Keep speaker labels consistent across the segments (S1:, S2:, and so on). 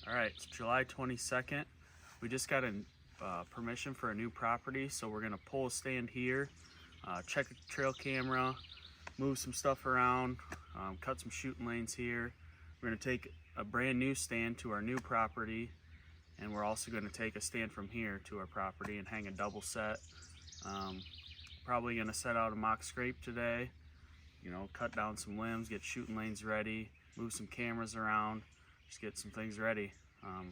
S1: All right, it's July 22nd. We just got a permission for a new property, so we're gonna pull a stand here, check a trail camera, move some stuff around, cut some shooting lanes here. We're gonna take a brand new stand to our new property, and we're also gonna take a stand from here to our property and hang a double set. Probably gonna set out a mock scrape today, cut down some limbs, get shooting lanes ready, move some cameras around, just get some things ready.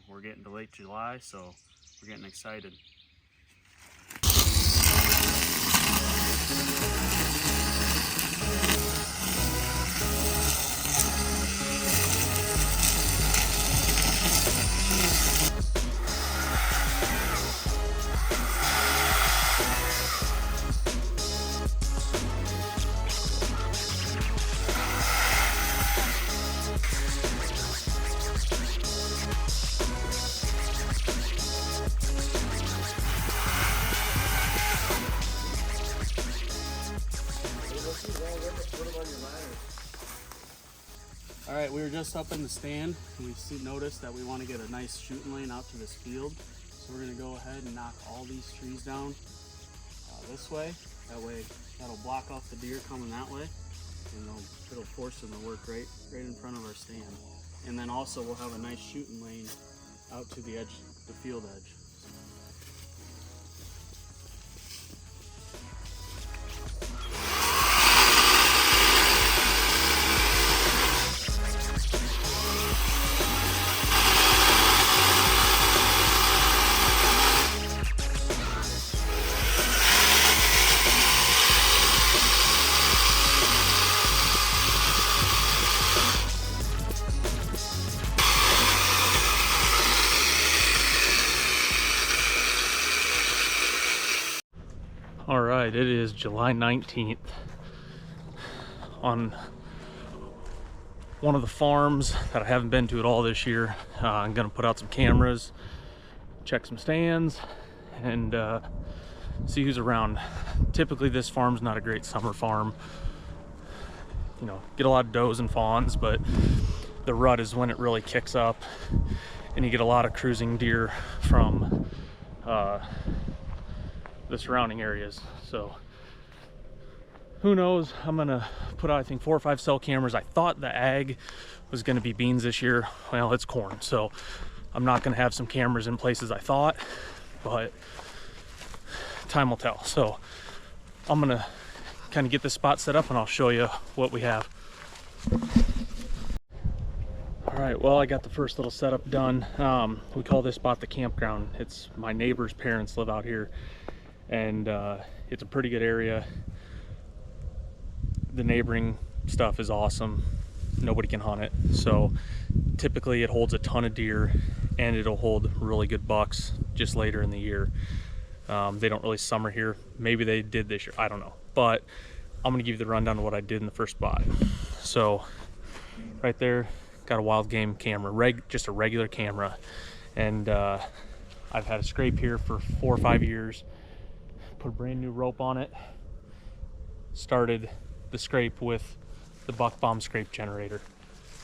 S1: We're getting to late July, so we're getting excited. All right, we were just up in the stand and we noticed that we want to get a nice shooting lane out to this field. So we're gonna go ahead and knock all these trees down this way. That way, that'll block off the deer coming that way, and it'll force them to work right in front of our stand. And then also we'll have a nice shooting lane out to the edge, the field edge. All right, it is July 19th on one of the farms that I haven't been to at all this year. I'm gonna put out some cameras, check some stands, and see who's around. Typically this farm's not a great summer farm. Get a lot of does and fawns, but the rut is when it really kicks up, and you get a lot of cruising deer from the surrounding areas. So who knows? I'm gonna put out, I think, 4 or 5 cell cameras. I thought the ag was gonna be beans this year. Well, it's corn, so I'm not gonna have some cameras in places I thought, but time will tell. So I'm gonna kind of get this spot set up and I'll show you what we have. All right, well, I got the first little setup done. We call this spot the campground. It's my neighbor's parents live out here, and it's a pretty good area. The neighboring stuff is awesome. Nobody can hunt it, so typically it holds a ton of deer, and it'll hold really good bucks just later in the year. They don't really summer here. Maybe they did this year, I don't know, but I'm gonna give you the rundown of what I did in the first spot. So right there, got a wild game camera, just a regular camera, and I've had a scrape here for 4 or 5 years. Put a brand new rope on it, started the scrape with the Buck Bomb scrape generator.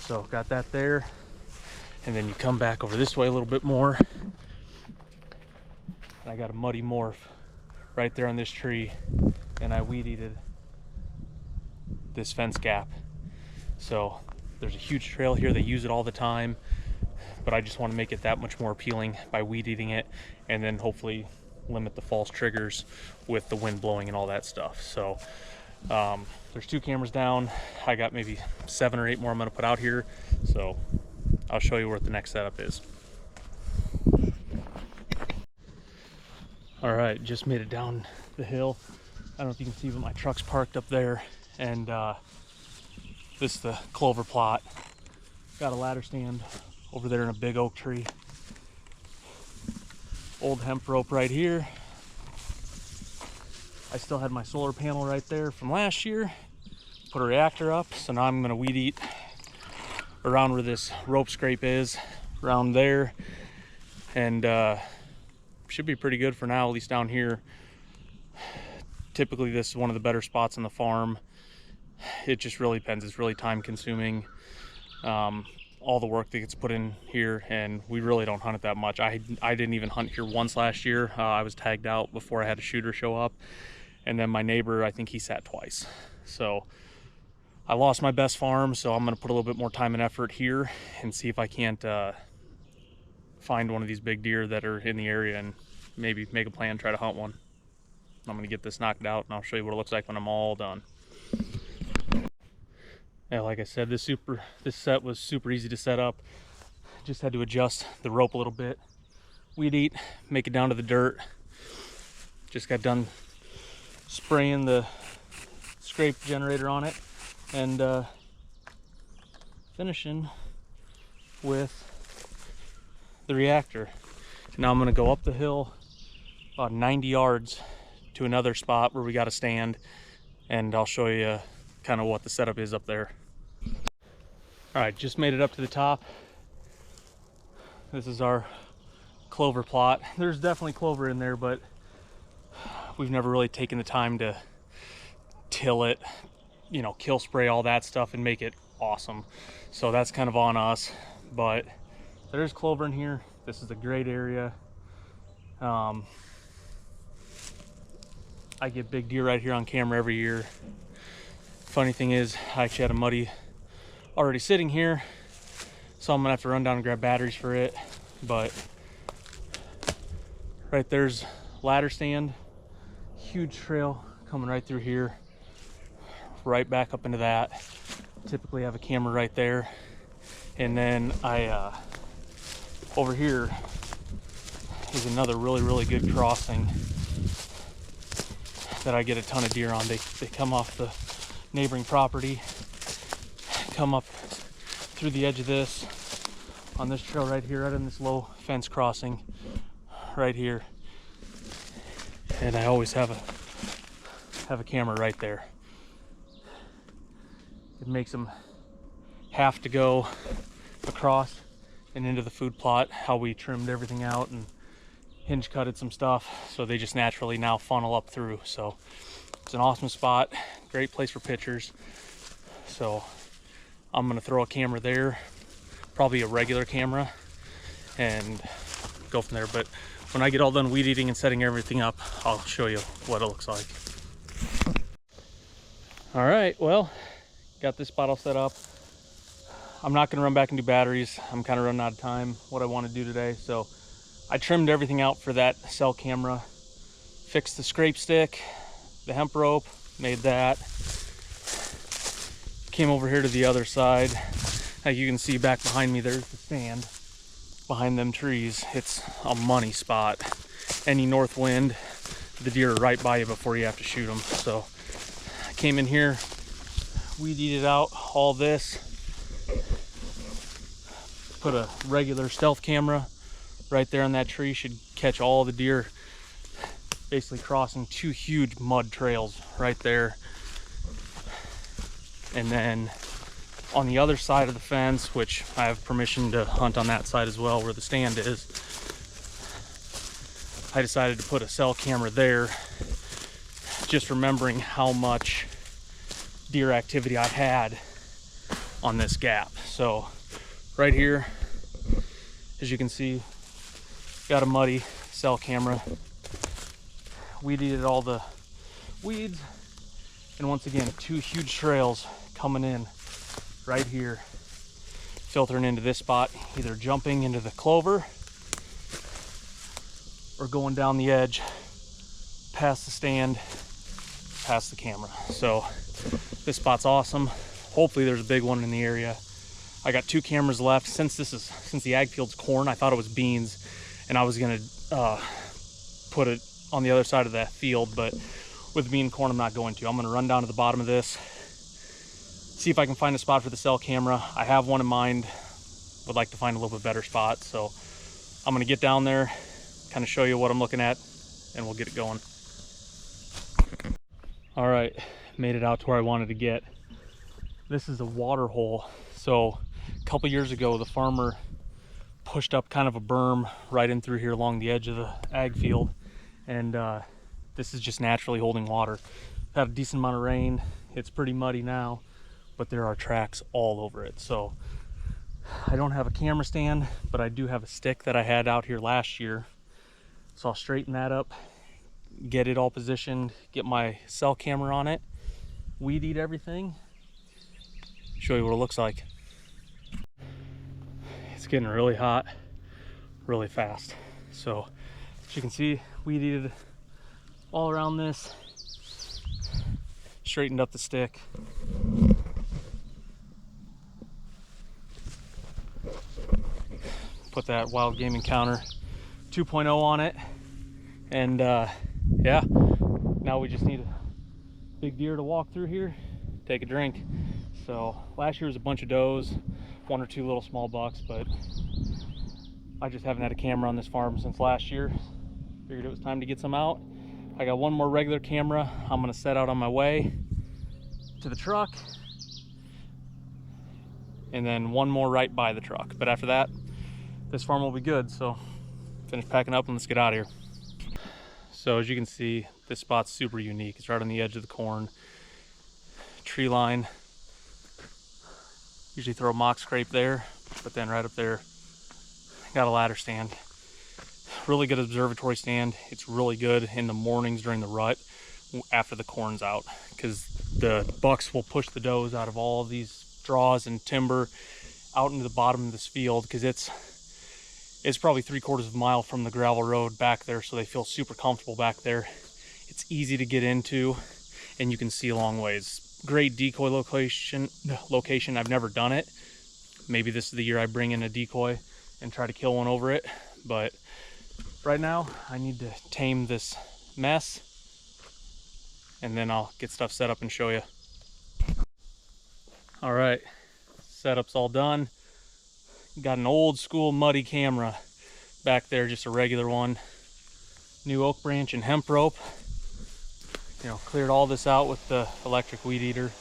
S1: So got that there, and then you come back over this way a little bit more, and I got a muddy morph right there on this tree, and I weed eated this fence gap. So there's a huge trail here, they use it all the time, but I just want to make it that much more appealing by weed eating it, and then hopefully limit the false triggers with the wind blowing and all that stuff. So there's 2 cameras down. I got maybe 7 or 8 more I'm going to put out here, so I'll show you what the next setup is. All right, just made it down the hill. I don't know if you can see, but my truck's parked up there, and this is the clover plot. Got a ladder stand over there in a big oak tree. Old hemp rope right here. I still had my solar panel right there from last year. Put a reactor up, so now I'm gonna weed eat around where this rope scrape is, around there, and should be pretty good for now, at least down here. Typically this is one of the better spots on the farm. It just really depends. It's really time consuming. all the work that gets put in here, and we really don't hunt it that much. I didn't even hunt here once last year. I was tagged out before I had a shooter show up, and then my neighbor, I think he sat twice. So I lost my best farm, so I'm gonna put a little bit more time and effort here and see if I can't find one of these big deer that are in the area and maybe make a plan, try to hunt one. I'm gonna get this knocked out and I'll show you what it looks like when I'm all done. Yeah, like I said, this set was super easy to set up. Just had to adjust the rope a little bit. Weed eat, make it down to the dirt. Just got done spraying the scrape generator on it and finishing with the reactor. Now I'm gonna go up the hill about 90 yards to another spot where we got to stand, and I'll show you kind of what the setup is up there. All right, just made it up to the top. This is our clover plot. There's definitely clover in there, but we've never really taken the time to till it, you know, kill spray all that stuff and make it awesome. So that's kind of on us, but there's clover in here. This is a great area. I get big deer right here on camera every year. Funny thing is, I actually had a muddy already sitting here, so I'm gonna have to run down and grab batteries for it. But right there's ladder stand, huge trail coming right through here, right back up into that. Typically have a camera right there, and then over here is another really good crossing that I get a ton of deer on. They come off the neighboring property, come up through the edge of this on this trail right here, right in this low fence crossing right here, and I always have a camera right there. It makes them have to go across and into the food plot, how we trimmed everything out and hinge cutted some stuff, so they just naturally now funnel up through. So it's an awesome spot, great place for pictures. So I'm gonna throw a camera there, probably a regular camera, and go from there. But when I get all done weed eating and setting everything up, I'll show you what it looks like. All right, well, got this spot all set up. I'm not gonna run back and do batteries. I'm kind of running out of time what I want to do today. So I trimmed everything out for that cell camera, fixed the scrape stick, the hemp rope, made that. Came over here to the other side. Like you can see back behind me, there's the stand behind them trees. It's a money spot. Any north wind, the deer are right by you before you have to shoot them. So I came in here, weed eated out all this, put a regular stealth camera right there on that tree, should catch all the deer, basically crossing two huge mud trails right there. And then on the other side of the fence, which I have permission to hunt on that side as well, where the stand is, I decided to put a cell camera there, just remembering how much deer activity I had on this gap. So right here, as you can see, got a muddy cell camera. Weed eated all the weeds, and once again, two huge trails coming in right here, filtering into this spot, either jumping into the clover or going down the edge past the stand, past the camera. So this spot's awesome. Hopefully there's a big one in the area. I got two cameras left. Since the ag field's corn, I thought it was beans, and I was gonna put it on the other side of that field, but with bean corn, I'm not going to. I'm gonna run down to the bottom of this, see if I can find a spot for the cell camera. I have one in mind, would like to find a little bit better spot. So I'm gonna get down there, kind of show you what I'm looking at, and we'll get it going. All right, made it out to where I wanted to get. This is a water hole. So a couple years ago, the farmer pushed up kind of a berm right in through here along the edge of the ag field, and this is just naturally holding water. Had a decent amount of rain. It's pretty muddy now, but there are tracks all over it. So I don't have a camera stand, but I do have a stick that I had out here last year. So I'll straighten that up, get it all positioned, get my cell camera on it, weed eat everything, show you what it looks like. It's getting really hot, really fast. So as you can see, weed eated all around this, straightened up the stick. Put that Wild Game Encounter 2.0 on it, and yeah, now we just need a big deer to walk through here, take a drink. So last year was a bunch of does, 1 or 2 little small bucks, but I just haven't had a camera on this farm since last year. Figured it was time to get some out. I got 1 more regular camera I'm gonna set out on my way to the truck, and then 1 more right by the truck. But after that, this farm will be good. So finish packing up and let's get out of here. So as you can see, this spot's super unique. It's right on the edge of the corn tree line. Usually throw a mock scrape there, but then right up there got a ladder stand. Really good observatory stand. It's really good in the mornings during the rut after the corn's out, because the bucks will push the does out of all of these draws and timber out into the bottom of this field, because it's probably 3/4 of a mile from the gravel road back there, so they feel super comfortable back there. It's easy to get into, and you can see a long ways. Great decoy location. I've never done it. Maybe this is the year I bring in a decoy and try to kill one over it, but right now I need to tame this mess, and then I'll get stuff set up and show you. All right, setup's all done. Got an old school muddy camera back there, just a regular one. New oak branch and hemp rope. You know, cleared all this out with the electric weed eater.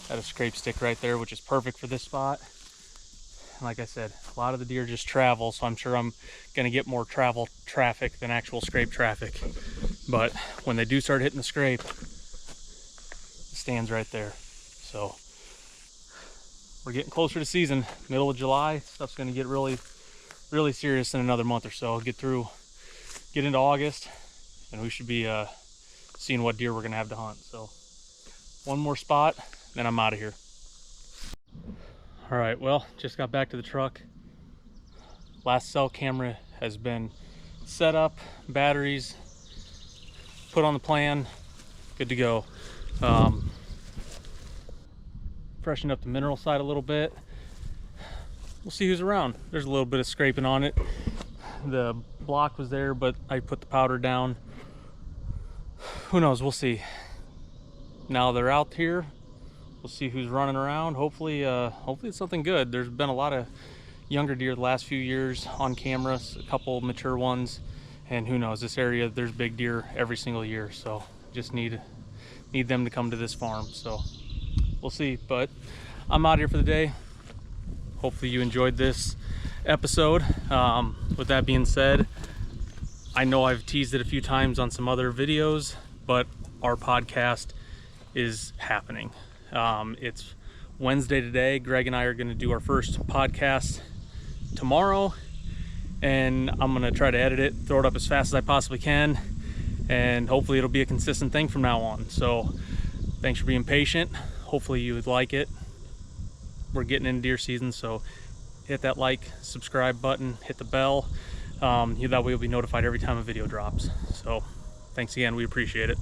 S1: Got a scrape stick right there, which is perfect for this spot. And like I said, a lot of the deer just travel, so I'm sure I'm gonna get more travel traffic than actual scrape traffic. But when they do start hitting the scrape, the stand's right there. So we're getting closer to season, middle of July. Stuff's gonna get really serious in another month or so. Get into August, and we should be seeing what deer we're gonna have to hunt. So 1 more spot, then I'm out of here. All right, well, just got back to the truck. Last cell camera has been set up, batteries put on the plan, good to go. Freshen up the mineral side a little bit. We'll see who's around. There's a little bit of scraping on it. The block was there, but I put the powder down. Who knows? We'll see. Now they're out here, we'll see who's running around. Hopefully it's something good. There's been a lot of younger deer the last few years on cameras, a couple mature ones, and who knows, this area there's big deer every single year, so just need them to come to this farm. So we'll see, but I'm out here for the day. Hopefully you enjoyed this episode. With that being said, I know I've teased it a few times on some other videos, but our podcast is happening. It's Wednesday today. Greg and I are going to do our first podcast tomorrow, and I'm going to try to edit it, throw it up as fast as I possibly can, and hopefully it'll be a consistent thing from now on. So thanks for being patient. Hopefully you would like it. We're getting into deer season, so hit that like, subscribe button, hit the bell. That way you'll be notified every time a video drops. So thanks again, we appreciate it.